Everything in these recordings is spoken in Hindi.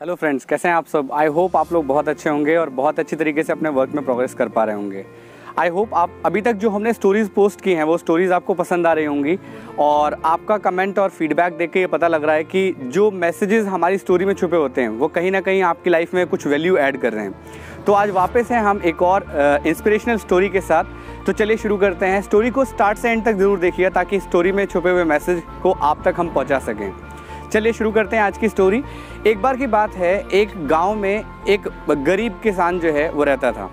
हेलो फ्रेंड्स, कैसे हैं आप सब। आई होप आप लोग बहुत अच्छे होंगे और बहुत अच्छी तरीके से अपने वर्क में प्रोग्रेस कर पा रहे होंगे। आई होप आप अभी तक जो हमने स्टोरीज़ पोस्ट की हैं वो स्टोरीज़ आपको पसंद आ रही होंगी और आपका कमेंट और फीडबैक देख के ये पता लग रहा है कि जो मैसेजेस हमारी स्टोरी में छुपे होते हैं वो कहीं ना कहीं आपकी लाइफ में कुछ वैल्यू ऐड कर रहे हैं। तो आज वापस हैं हम एक और इंस्पिरेशनल स्टोरी के साथ। तो चलिए शुरू करते हैं। स्टोरी को स्टार्ट से एंड तक ज़रूर देखिए ताकि स्टोरी में छुपे हुए मैसेज को आप तक हम पहुँचा सकें। चलिए शुरू करते हैं आज की स्टोरी। एक बार की बात है, एक गांव में एक गरीब किसान जो है वो रहता था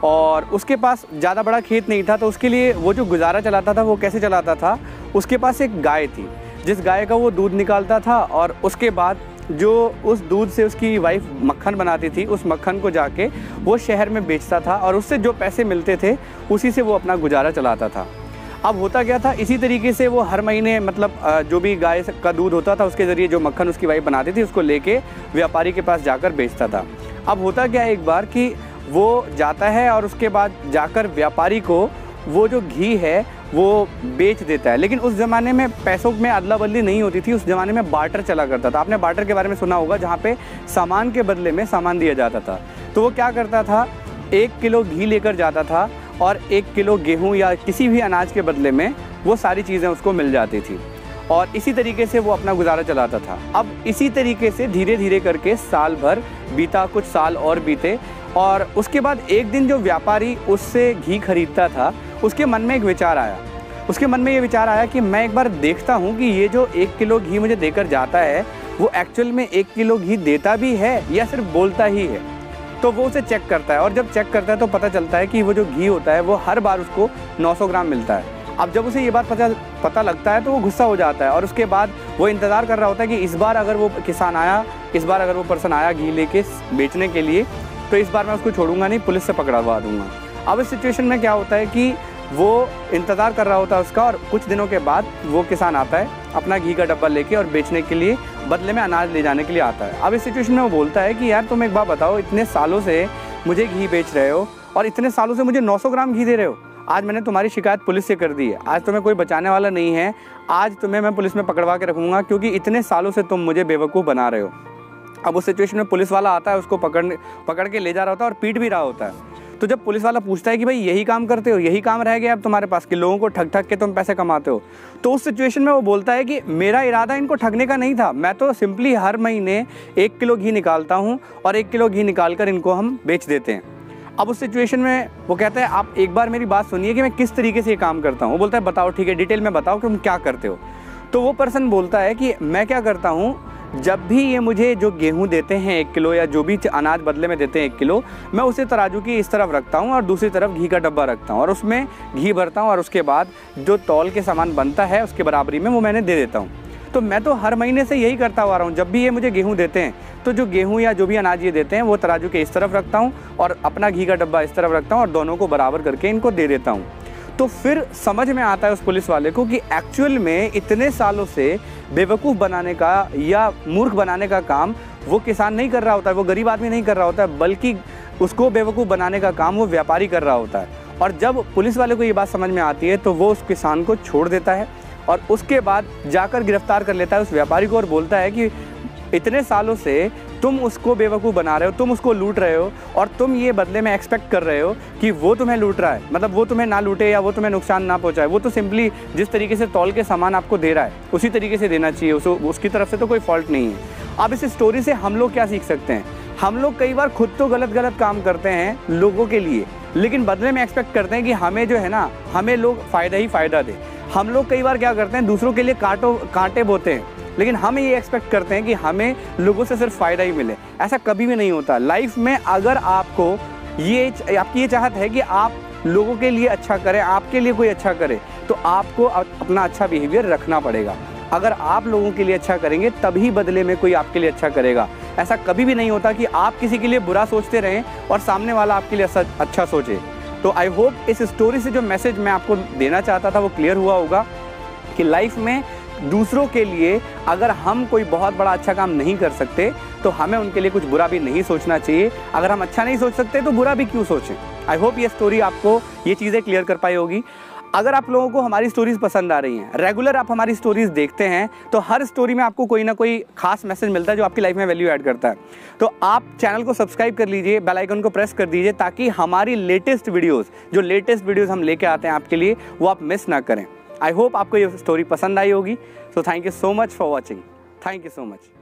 और उसके पास ज़्यादा बड़ा खेत नहीं था। तो उसके लिए वो जो गुजारा चलाता था वो कैसे चलाता था, उसके पास एक गाय थी जिस गाय का वो दूध निकालता था और उसके बाद जो उस दूध से उसकी वाइफ मक्खन बनाती थी उस मक्खन को जाके वो शहर में बेचता था और उससे जो पैसे मिलते थे उसी से वो अपना गुजारा चलाता था। अब होता क्या था, इसी तरीके से वो हर महीने मतलब जो भी गाय का दूध होता था उसके ज़रिए जो मक्खन उसकी वाइफ बनाती थी उसको लेके व्यापारी के पास जाकर बेचता था। अब होता क्या है, एक बार कि वो जाता है और उसके बाद जाकर व्यापारी को वो जो घी है वो बेच देता है। लेकिन उस ज़माने में पैसों में अदला बदली नहीं होती थी, उस ज़माने में बार्टर चला करता था। आपने बार्टर के बारे में सुना होगा, जहाँ पे सामान के बदले में सामान दिया जाता था। तो वो क्या करता था, 1 किलो घी लेकर जाता था और 1 किलो गेहूं या किसी भी अनाज के बदले में वो सारी चीज़ें उसको मिल जाती थी और इसी तरीके से वो अपना गुजारा चलाता था। अब इसी तरीके से धीरे धीरे करके साल भर बीता, कुछ साल और बीते और उसके बाद एक दिन जो व्यापारी उससे घी खरीदता था उसके मन में एक विचार आया। उसके मन में ये विचार आया कि मैं एक बार देखता हूँ कि ये जो 1 किलो घी मुझे देकर जाता है वो एक्चुअल में 1 किलो घी देता भी है या सिर्फ बोलता ही है। तो वो उसे चेक करता है और जब चेक करता है तो पता चलता है कि वो जो घी होता है वो हर बार उसको 900 ग्राम मिलता है। अब जब उसे ये बात पता लगता है तो वो गुस्सा हो जाता है और उसके बाद वो इंतज़ार कर रहा होता है कि इस बार अगर वो किसान आया, इस बार अगर वो पर्सन आया घी लेके बेचने के लिए तो इस बार मैं उसको छोड़ूंगा नहीं, पुलिस से पकड़वा दूंगा। अब इस सिचुएशन में क्या होता है कि वो इंतज़ार कर रहा होता है उसका और कुछ दिनों के बाद वो किसान आता है अपना घी का डब्बा लेके और बेचने के लिए बदले में अनाज ले जाने के लिए आता है। अब इस सिचुएशन में वो बोलता है कि यार तुम एक बात बताओ, इतने सालों से मुझे घी बेच रहे हो और इतने सालों से मुझे 900 ग्राम घी दे रहे हो। आज मैंने तुम्हारी शिकायत पुलिस से कर दी है, आज तुम्हें कोई बचाने वाला नहीं है, आज तुम्हें मैं पुलिस में पकड़वा के रखूँगा क्योंकि इतने सालों से तुम मुझे बेवकूफ़ बना रहे हो। अब उस सिचुएशन में पुलिस वाला आता है, उसको पकड़ के ले जा रहा होता है और पीट भी रहा होता है। तो जब पुलिस वाला पूछता है कि भाई यही काम करते हो, यही काम रह गया अब तुम्हारे पास कि लोगों को ठग ठग के तुम पैसे कमाते हो, तो उस सिचुएशन में वो बोलता है कि मेरा इरादा इनको ठगने का नहीं था, मैं तो सिंपली हर महीने 1 किलो घी निकालता हूँ और 1 किलो घी निकाल कर इनको हम बेच देते हैं। अब उस सिचुएशन में वो कहता है आप एक बार मेरी बात सुनिए कि मैं किस तरीके से ये काम करता हूँ। वो बोलता है बताओ, ठीक है डिटेल में बताओ कि तुम क्या करते हो। तो वो पर्सन बोलता है कि मैं क्या करता हूँ, जब भी ये मुझे जो गेहूं देते हैं 1 किलो या जो भी अनाज बदले में देते हैं 1 किलो, मैं उसे तराजू की इस तरफ रखता हूं और दूसरी तरफ घी का डब्बा रखता हूं और उसमें घी भरता हूं और उसके बाद जो तौल के सामान बनता है उसके बराबरी में वो मैंने दे देता हूं। तो मैं तो हर महीने से यही करता हुआ रहा हूँ। जब भी ये मुझे गेहूँ देते हैं तो जो गेहूँ या जो भी अनाज ये देते हैं वो तराजू के इस तरफ रखता हूँ और अपना घी का डब्बा इस तरफ रखता हूँ और दोनों को बराबर करके इनको दे देता हूँ। तो फिर समझ में आता है उस पुलिस वाले को कि एक्चुअल में इतने सालों से बेवकूफ़ बनाने का या मूर्ख बनाने का काम वो किसान नहीं कर रहा होता है, वो गरीब आदमी नहीं कर रहा होता है, बल्कि उसको बेवकूफ़ बनाने का काम वो व्यापारी कर रहा होता है। और जब पुलिस वाले को ये बात समझ में आती है तो वो उस किसान को छोड़ देता है और उसके बाद जाकर गिरफ्तार कर लेता है उस व्यापारी को और बोलता है कि इतने सालों से तुम उसको बेवकूफ़ बना रहे हो, तुम उसको लूट रहे हो और तुम ये बदले में एक्सपेक्ट कर रहे हो कि वो तुम्हें लूट रहा है, मतलब वो तुम्हें ना लूटे या वो तुम्हें नुकसान ना पहुंचाए। वो तो सिंपली जिस तरीके से तौल के सामान आपको दे रहा है उसी तरीके से देना चाहिए, उसकी तरफ से तो कोई फॉल्ट नहीं है। अब इस स्टोरी से हम लोग क्या सीख सकते हैं, हम लोग कई बार खुद तो गलत काम करते हैं लोगों के लिए, लेकिन बदले में एक्सपेक्ट करते हैं कि हमें जो है ना, हमें लोग फ़ायदा ही फ़ायदा दे। हम लोग कई बार क्या करते हैं, दूसरों के लिए कांटे बोते हैं, लेकिन हम ये एक्सपेक्ट करते हैं कि हमें लोगों से सिर्फ फ़ायदा ही मिले। ऐसा कभी भी नहीं होता लाइफ में। अगर आपको आपकी ये चाहत है कि आप लोगों के लिए अच्छा करें, आपके लिए कोई अच्छा करे, तो आपको अपना अच्छा बिहेवियर रखना पड़ेगा। अगर आप लोगों के लिए अच्छा करेंगे तभी बदले में कोई आपके लिए अच्छा करेगा। ऐसा कभी भी नहीं होता कि आप किसी के लिए बुरा सोचते रहें और सामने वाला आपके लिए अच्छा सोचे। तो आई होप इस स्टोरी से जो मैसेज मैं आपको देना चाहता था वो क्लियर हुआ होगा कि लाइफ में दूसरों के लिए अगर हम कोई बहुत बड़ा अच्छा काम नहीं कर सकते तो हमें उनके लिए कुछ बुरा भी नहीं सोचना चाहिए। अगर हम अच्छा नहीं सोच सकते तो बुरा भी क्यों सोचें। आई होप ये स्टोरी आपको ये चीज़ें क्लियर कर पाई होगी। अगर आप लोगों को हमारी स्टोरीज पसंद आ रही हैं, रेगुलर आप हमारी स्टोरीज देखते हैं, तो हर स्टोरी में आपको कोई ना कोई खास मैसेज मिलता है जो आपकी लाइफ में वैल्यू ऐड करता है। तो आप चैनल को सब्सक्राइब कर लीजिए, बेल आइकन को प्रेस कर दीजिए, ताकि हमारी लेटेस्ट वीडियोस हम लेके आते हैं आपके लिए, वो आप मिस ना करें। आई होप आपको ये स्टोरी पसंद आई होगी। So thank you so much for watching. Thank you so much.